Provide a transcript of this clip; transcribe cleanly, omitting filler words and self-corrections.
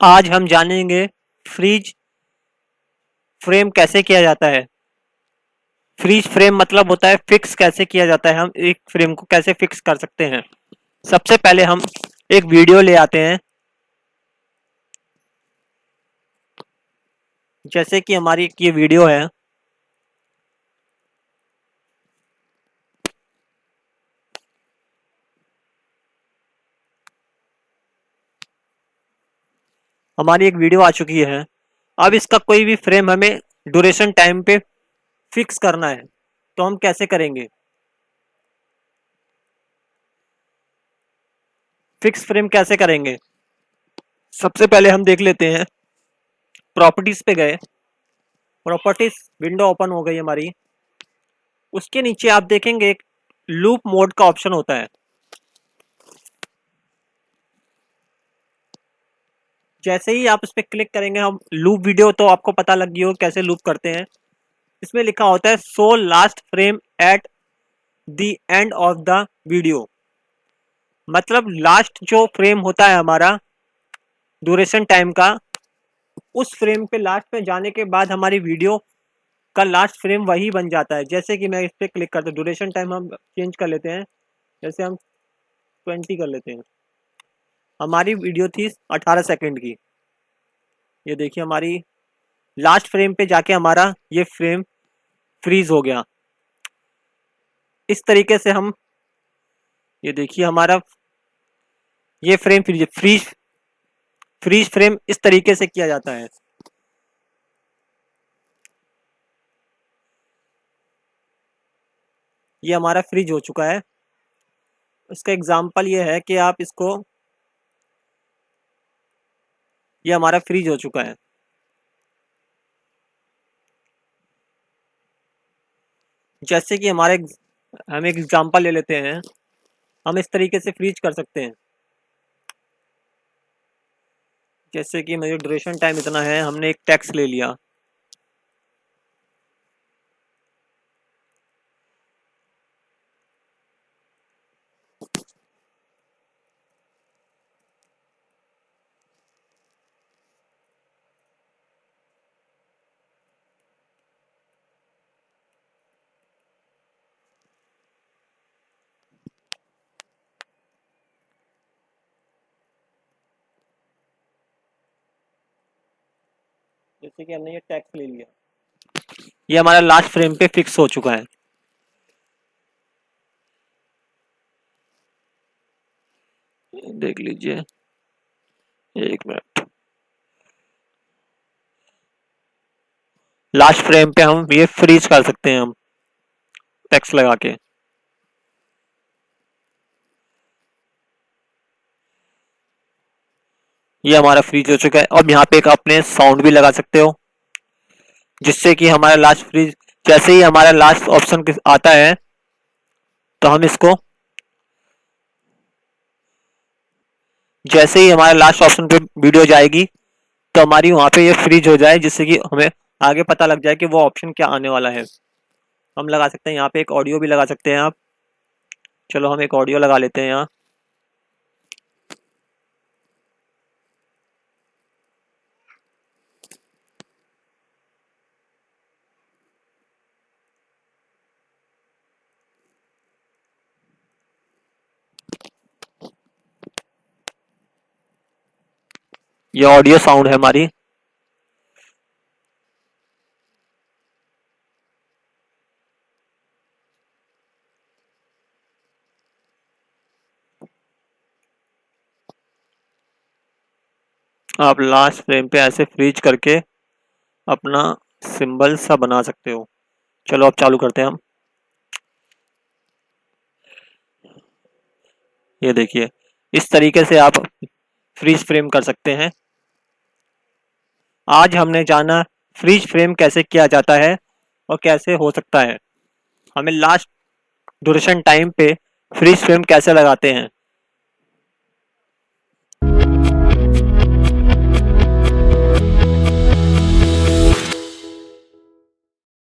आज हम जानेंगे फ्रीज फ्रेम कैसे किया जाता है। फ्रीज फ्रेम मतलब होता है फिक्स कैसे किया जाता है, हम एक फ्रेम को कैसे फिक्स कर सकते हैं। सबसे पहले हम एक वीडियो ले आते हैं, जैसे कि हमारी ये वीडियो है। हमारी एक वीडियो आ चुकी है। अब इसका कोई भी फ्रेम हमें ड्यूरेशन टाइम पे फिक्स करना है, तो हम कैसे करेंगे। फिक्स फ्रेम कैसे करेंगे, सबसे पहले हम देख लेते हैं। प्रॉपर्टीज पे गए, प्रॉपर्टीज विंडो ओपन हो गई हमारी। उसके नीचे आप देखेंगे एक लूप मोड का ऑप्शन होता है। जैसे ही आप उस पर क्लिक करेंगे, हम लूप वीडियो तो आपको पता लग गई हो कैसे लूप करते हैं। इसमें लिखा होता है show last frame at the end of the video. मतलब लास्ट जो फ्रेम होता है हमारा ड्यूरेशन टाइम का, उस फ्रेम पे लास्ट पे जाने के बाद हमारी वीडियो का लास्ट फ्रेम वही बन जाता है। जैसे कि मैं इस पर क्लिक करता हूँ, ड्यूरेशन टाइम हम चेंज कर लेते हैं, जैसे हम 20 कर लेते हैं। हमारी वीडियो थी 18 सेकंड की। ये देखिए हमारी लास्ट फ्रेम पे जाके हमारा ये फ्रेम फ्रीज हो गया। इस तरीके से हम, ये देखिए हमारा ये फ्रेम फ्रीज फ्रीज फ्रेम इस तरीके से किया जाता है। ये हमारा फ्रीज हो चुका है। इसका एग्जांपल ये है कि आप इसको, ये हमारा फ्रीज हो चुका है। जैसे कि हमारे, हम एक एग्जांपल ले लेते हैं। हम इस तरीके से फ्रीज कर सकते हैं, जैसे कि मेरी ड्यूरेशन टाइम इतना है, हमने एक टेक्स्ट ले लिया। जैसे कि हमने ये टेक्स्ट ले लिया, ये हमारा लास्ट फ्रेम पे फिक्स हो चुका है। देख लीजिए, एक मिनट। लास्ट फ्रेम पे हम ये फ्रीज कर सकते हैं, हम टेक्स्ट लगा के। ये हमारा फ्रीज हो चुका है। अब यहाँ पे एक अपने साउंड भी लगा सकते हो, जिससे कि हमारा लास्ट फ्रीज, जैसे ही हमारा लास्ट ऑप्शन आता है, तो हम इसको, जैसे ही हमारे लास्ट ऑप्शन पे वीडियो जाएगी, तो हमारी वहां पे ये फ्रीज हो जाए, जिससे कि हमें आगे पता लग जाए कि वो ऑप्शन क्या आने वाला है। हम लगा सकते हैं यहाँ पे एक ऑडियो भी लगा सकते हैं आप। चलो हम एक ऑडियो लगा लेते हैं यहाँ। ये ऑडियो साउंड है हमारी। आप लास्ट फ्रेम पे ऐसे फ्रीज करके अपना सिंबल सा बना सकते हो। चलो अब चालू करते हैं हम। ये देखिए, इस तरीके से आप फ्रीज फ्रेम कर सकते हैं। आज हमने जाना फ्रीज फ्रेम कैसे किया जाता है और कैसे हो सकता है। हमें लास्ट ड्यूरेशन टाइम पे फ्रीज फ्रेम कैसे लगाते हैं।